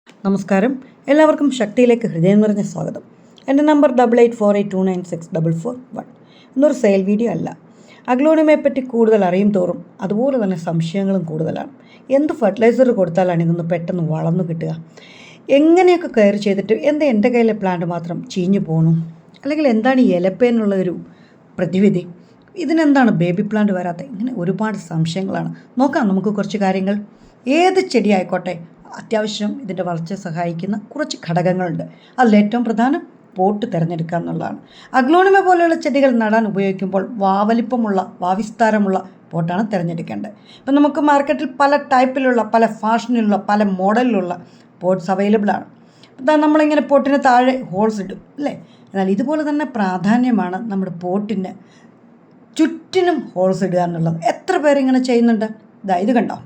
നമസ്കാരം, എല്ലാവർക്കും ശക്തിയിലേക്ക് ഹൃദയം നിറഞ്ഞ സ്വാഗതം. എൻ്റെ നമ്പർ 8848296441. എന്നൊരു സെയിൽ വീഡിയോ അല്ല. അഗ്ലോണിമയെ പറ്റി കൂടുതൽ അറിയും തോറും അതുപോലെ തന്നെ സംശയങ്ങളും കൂടുതലാണ്. എന്ത് ഫെർട്ടിലൈസർ കൊടുത്താലാണ് ഇതൊന്ന് പെട്ടെന്ന് വളർന്നു കിട്ടുക? എങ്ങനെയൊക്കെ കെയർ ചെയ്തിട്ട് എൻ്റെ കയ്യിലെ പ്ലാന്റ് മാത്രം ചീഞ്ഞു പോകണു? അല്ലെങ്കിൽ എന്താണ് ഈ ഇലപ്പേനുള്ള ഒരു പ്രതിവിധി? ഇതിനെന്താണ് ബേബി പ്ലാന്റ് വരാത്തത്? ഇങ്ങനെ ഒരുപാട് സംശയങ്ങളാണ്. നോക്കാം നമുക്ക് കുറച്ച് കാര്യങ്ങൾ. ഏത് ചെടി ആയിക്കോട്ടെ, അത്യാവശ്യം ഇതിൻ്റെ വളർച്ചയെ സഹായിക്കുന്ന കുറച്ച് ഘടകങ്ങളുണ്ട്. അതിലേറ്റവും പ്രധാനം പോട്ട് തിരഞ്ഞെടുക്കുക എന്നുള്ളതാണ്. അഗ്ലോണിമ പോലെയുള്ള ചെടികൾ നടാൻ ഉപയോഗിക്കുമ്പോൾ വാവിസ്താരമുള്ള പോട്ടാണ് തിരഞ്ഞെടുക്കേണ്ടത്. ഇപ്പം നമുക്ക് മാർക്കറ്റിൽ പല ടൈപ്പിലുള്ള, പല ഫാഷനിലുള്ള, പല മോഡലിലുള്ള പോട്ട്സ് അവൈലബിളാണ്. നമ്മളിങ്ങനെ പോട്ടിന് താഴെ ഹോൾസ് ഇടും അല്ലേ? എന്നാൽ ഇതുപോലെ തന്നെ പ്രാധാന്യമാണ് നമ്മുടെ പോട്ടിന് ചുറ്റിനും ഹോൾസ് ഇടുക എന്നുള്ളത്. എത്ര പേരിങ്ങനെ ചെയ്യുന്നുണ്ട്? ഇത് കണ്ടോ?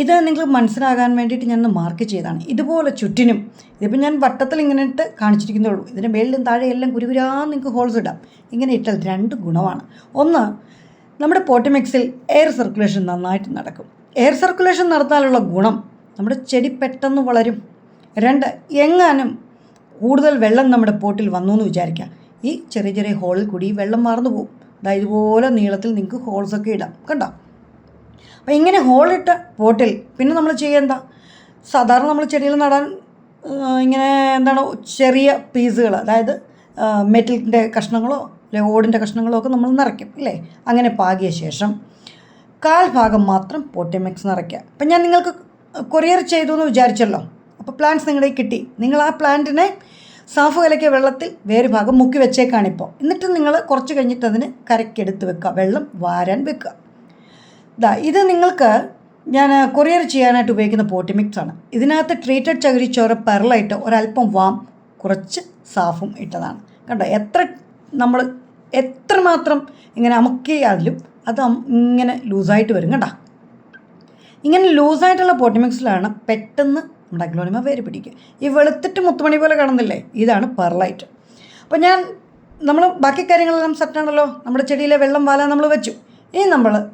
ഇത് നിങ്ങൾക്ക് മനസ്സിലാകാൻ വേണ്ടിയിട്ട് ഞാൻ മാർക്ക് ചെയ്തതാണ്. ഇതുപോലെ ചുറ്റിനും, ഇതിപ്പോൾ ഞാൻ വട്ടത്തിൽ ഇങ്ങനെ ഇട്ട് കാണിച്ചിരിക്കുന്നേ ഉള്ളൂ. ഇതിൻ്റെ മേളിലും താഴെ എല്ലാം കുരുകുരാന്ന് നിങ്ങൾക്ക് ഹോൾസ് ഇടാം. ഇങ്ങനെ ഇട്ടാൽ രണ്ട് ഗുണമാണ്. ഒന്ന്, നമ്മുടെ പോട്ട് മിക്സിൽ എയർ സർക്കുലേഷൻ നന്നായിട്ട് നടക്കും. എയർ സർക്കുലേഷൻ നടത്താനുള്ള ഗുണം, നമ്മുടെ ചെടി പെട്ടെന്ന് വളരും. രണ്ട്, എങ്ങാനും കൂടുതൽ വെള്ളം നമ്മുടെ പോട്ടിൽ വന്നു എന്ന് വിചാരിക്കാം, ഈ ചെറിയ ചെറിയ ഹോളിൽ കൂടി വെള്ളം മാർന്നു പോകും. ഇതുപോലെ നീളത്തിൽ നിങ്ങൾക്ക് ഹോൾസൊക്കെ ഇടാം. കണ്ടോ? അപ്പോൾ ഇങ്ങനെ ഹോളിട്ട പോട്ടിൽ പിന്നെ നമ്മൾ ചെയ്യേണ്ട, സാധാരണ നമ്മൾ ചെടികൾ നടാൻ ഇങ്ങനെ ചെറിയ പീസുകൾ, അതായത് മെറ്റലിൻ്റെ കഷ്ണങ്ങളോ അല്ലെങ്കിൽ ഓടിൻ്റെ കഷ്ണങ്ങളോ ഒക്കെ നമ്മൾ നിറയ്ക്കും അല്ലേ? അങ്ങനെ പാകിയ ശേഷം കാൽഭാഗം മാത്രം പോട്ടി മിക്സ് നിറയ്ക്കുക. അപ്പം ഞാൻ നിങ്ങൾക്ക് കൊറിയർ ചെയ്തു എന്ന് വിചാരിച്ചല്ലോ. അപ്പോൾ പ്ലാന്റ്സ് നിങ്ങളുടെ കിട്ടി. നിങ്ങൾ ആ പ്ലാന്റിനെ സാഫ് കലക്കിയ വെള്ളത്തിൽ വേറെ ഭാഗം മുക്കി വെച്ചേക്കാണിപ്പോൾ. എന്നിട്ട് നിങ്ങൾ കുറച്ച് കഴിഞ്ഞിട്ട് അതിന് കരക്കെടുത്ത് വെക്കുക, വെള്ളം വാരാൻ വെക്കുക. ഇത് നിങ്ങൾക്ക് ഞാൻ കൊറിയർ ചെയ്യാനായിട്ട് ഉപയോഗിക്കുന്ന പോട്ടി മിക്സാണ്. ഇതിനകത്ത് ട്രീറ്റഡ് ചകിരിച്ചോറ്, പെർലൈറ്റ്, ഒരല്പം വാം, കുറച്ച് സാഫും ഇട്ടതാണ്. കണ്ടോ? എത്രമാത്രം ഇങ്ങനെ അമുക്കിയാലും അത് ഇങ്ങനെ ലൂസായിട്ട് വരും. കണ്ടോ? ഇങ്ങനെ ലൂസായിട്ടുള്ള പോട്ടി മിക്സിലാണ് പെട്ടെന്ന് നമ്മുടെ അഗ്ലോണിമ വേര് പിടിക്കുക. ഈ വെളുത്തിട്ട് മുത്തുമണി പോലെ കാണുന്നില്ലേ? ഇതാണ് പെർലൈറ്റ്. അപ്പോൾ നമ്മൾ ബാക്കി കാര്യങ്ങളെല്ലാം സെറ്റാണല്ലോ. നമ്മുടെ ചെടിയിലെ വെള്ളം വാലാൻ നമ്മൾ വെച്ചു. ഇനി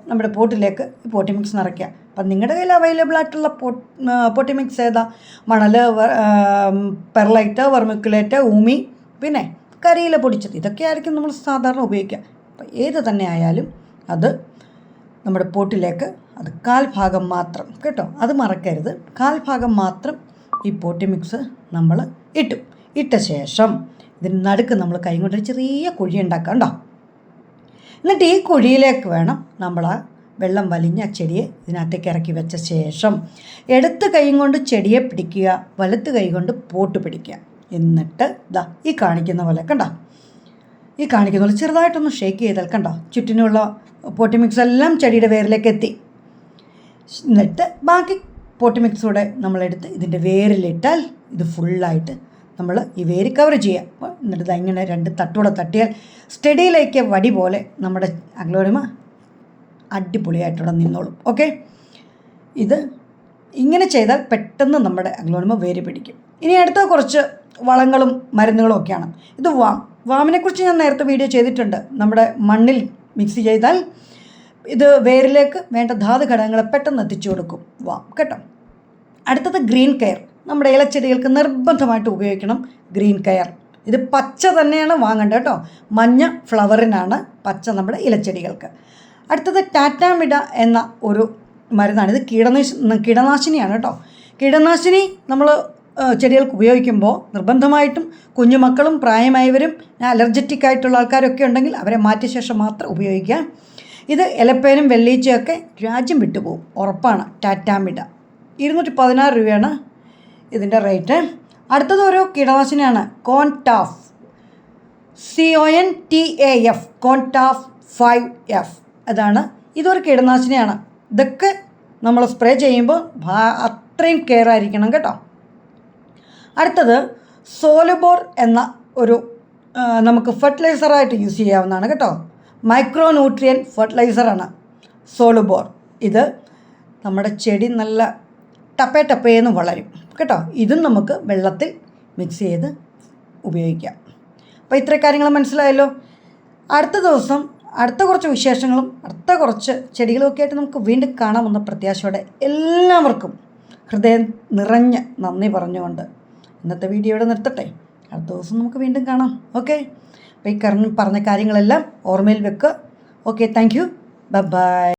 നമ്മുടെ പോട്ടിലേക്ക് ഈ പോട്ടി മിക്സ് നിറയ്ക്കുക. അപ്പം നിങ്ങളുടെ കയ്യിൽ അവൈലബിൾ ആയിട്ടുള്ള പോട്ടി മിക്സ് ഏതാ? മണൽ, പെർലൈറ്റ്, വെർമിക്കുലേറ്റ്, ഊമി, പിന്നെ കരിയില പൊടിച്ചത്, ഇതൊക്കെ ആയിരിക്കും നമ്മൾ സാധാരണ ഉപയോഗിക്കുക. അപ്പം ഏത് തന്നെ ആയാലും അത് നമ്മുടെ പോട്ടിലേക്ക് അത് കാൽഭാഗം മാത്രം, കേട്ടോ, അത് മറക്കരുത്, കാൽഭാഗം മാത്രം ഈ പോട്ടി മിക്സ് നമ്മൾ ഇട്ട ശേഷം ഇതിന് നടുക്ക് നമ്മൾ കൈ കൊണ്ടൊരു ചെറിയ കുഴി ഉണ്ടാക്കാം. കണ്ടോ? എന്നിട്ട് ഈ കുഴിയിലേക്ക് വേണം നമ്മൾ ആ വെള്ളം വലിഞ്ഞ ചെടിയെ ഇതിനകത്തേക്ക് ഇറക്കി വെച്ച ശേഷം ഇടത്ത് കൈ കൊണ്ട് ചെടിയെ പിടിക്കുക, വലത്ത് കൈ കൊണ്ട് പോട്ട് പിടിക്കുക. എന്നിട്ട് ഈ കാണിക്കുന്ന പോലെ, കണ്ടോ? ഈ കാണിക്കുന്ന പോലെ ചെറുതായിട്ടൊന്ന് ഷേക്ക് ചെയ്താൽ കണ്ടോ ചുറ്റിനുള്ള പോട്ടി മിക്സ് എല്ലാം ചെടിയുടെ വേരിലേക്ക് എത്തി. എന്നിട്ട് ബാക്കി പോട്ടി മിക്സൂടെ നമ്മളെടുത്ത് ഇതിൻ്റെ വേരിലിട്ടാൽ ഇത് ഫുള്ളായിട്ട് നമ്മൾ ഈ വേര് കവർ ചെയ്യുക. എന്നിട്ട് ഇങ്ങനെ രണ്ട് തട്ടൂടെ തട്ടിയാൽ സ്റ്റഡിയിലേക്ക് വടി പോലെ നമ്മുടെ അഗ്ലോണിമ അടിപൊളിയായിട്ടുള്ള നിന്നോളും. ഓക്കെ, ഇത് ഇങ്ങനെ ചെയ്താൽ പെട്ടെന്ന് നമ്മുടെ അഗ്ലോണിമ വേര് പിടിക്കും. ഇനി അടുത്ത കുറച്ച് വളങ്ങളും മരുന്നുകളും ഒക്കെയാണ്. ഇത് വാമിനെക്കുറിച്ച് ഞാൻ നേരത്തെ വീഡിയോ ചെയ്തിട്ടുണ്ട്. നമ്മുടെ മണ്ണിൽ മിക്സ് ചെയ്താൽ ഇത് വേരിലേക്ക് വേണ്ട ധാതു ഘടകങ്ങളെ പെട്ടെന്ന് എത്തിച്ചു കൊടുക്കും കേട്ടോ. അടുത്തത് ഗ്രീൻ കെയർ. നമ്മുടെ ഇലച്ചെടികൾക്ക് നിർബന്ധമായിട്ട് ഉപയോഗിക്കണം ഗ്രീൻ കെയർ. ഇത് പച്ച തന്നെയാണ് വാങ്ങേണ്ടത് കേട്ടോ. മഞ്ഞ ഫ്ലവറിനാണ്, പച്ച നമ്മുടെ ഇലച്ചെടികൾക്ക്. അടുത്തത് ടാറ്റാമിഡ എന്ന ഒരു മരുന്നാണ്. ഇത് കീടനാശിനിയാണ് കേട്ടോ. കീടനാശിനി നമ്മൾ ചെടികൾക്ക് ഉപയോഗിക്കുമ്പോൾ നിർബന്ധമായിട്ടും കുഞ്ഞുമക്കളും പ്രായമായവരും അലർജറ്റിക് ആയിട്ടുള്ള ആൾക്കാരൊക്കെ ഉണ്ടെങ്കിൽ അവരെ മാറ്റിയ ശേഷം മാത്രം ഉപയോഗിക്കുക. ഇത് ഇലപ്പേനും വെള്ളീച്ചയൊക്കെ രാജ്യം വിട്ടുപോകും, ഉറപ്പാണ്. ടാറ്റാമിഡ 216 രൂപയാണ് ഇതിൻ്റെ റേറ്റ്. അടുത്തത് ഒരു കീടനാശിനിയാണ്, കോൺടാഫ്, CONTAF, കോൺടാഫ് 5F. അതാണ്, ഇതൊരു കീടനാശിനിയാണ്. ഇതൊക്കെ നമ്മൾ സ്പ്രേ ചെയ്യുമ്പോൾ അത്രയും കെയർ ആയിരിക്കണം കേട്ടോ. അടുത്തത് സോലുബോർ എന്ന ഒരു നമുക്ക് ഫെർട്ടിലൈസറായിട്ട് യൂസ് ചെയ്യാവുന്നതാണ് കേട്ടോ. മൈക്രോ ന്യൂട്രിയൻ ഫെർട്ടിലൈസറാണ് സോലുബോർ. ഇത് നമ്മുടെ ചെടി നല്ല ടപ്പേന്ന് വളരും കേട്ടോ. ഇതും നമുക്ക് വെള്ളത്തിൽ മിക്സ് ചെയ്ത് ഉപയോഗിക്കാം. അപ്പോൾ ഇത്ര കാര്യങ്ങൾ മനസ്സിലായല്ലോ. അടുത്ത ദിവസം അടുത്ത കുറച്ച് വിശേഷങ്ങളും അടുത്ത കുറച്ച് ചെടികളും ഒക്കെ ആയിട്ട് നമുക്ക് വീണ്ടും കാണാമെന്ന പ്രത്യാശയോടെ എല്ലാവർക്കും ഹൃദയം നിറഞ്ഞ് നന്ദി പറഞ്ഞുകൊണ്ട് ഇന്നത്തെ വീഡിയോ ഇവിടെ നിർത്തട്ടെ. അടുത്ത ദിവസം നമുക്ക് വീണ്ടും കാണാം. ഓക്കെ, അപ്പോൾ ഈ പറഞ്ഞ കാര്യങ്ങളെല്ലാം ഓർമ്മയിൽ വെക്കുക. Okay, thank you, by.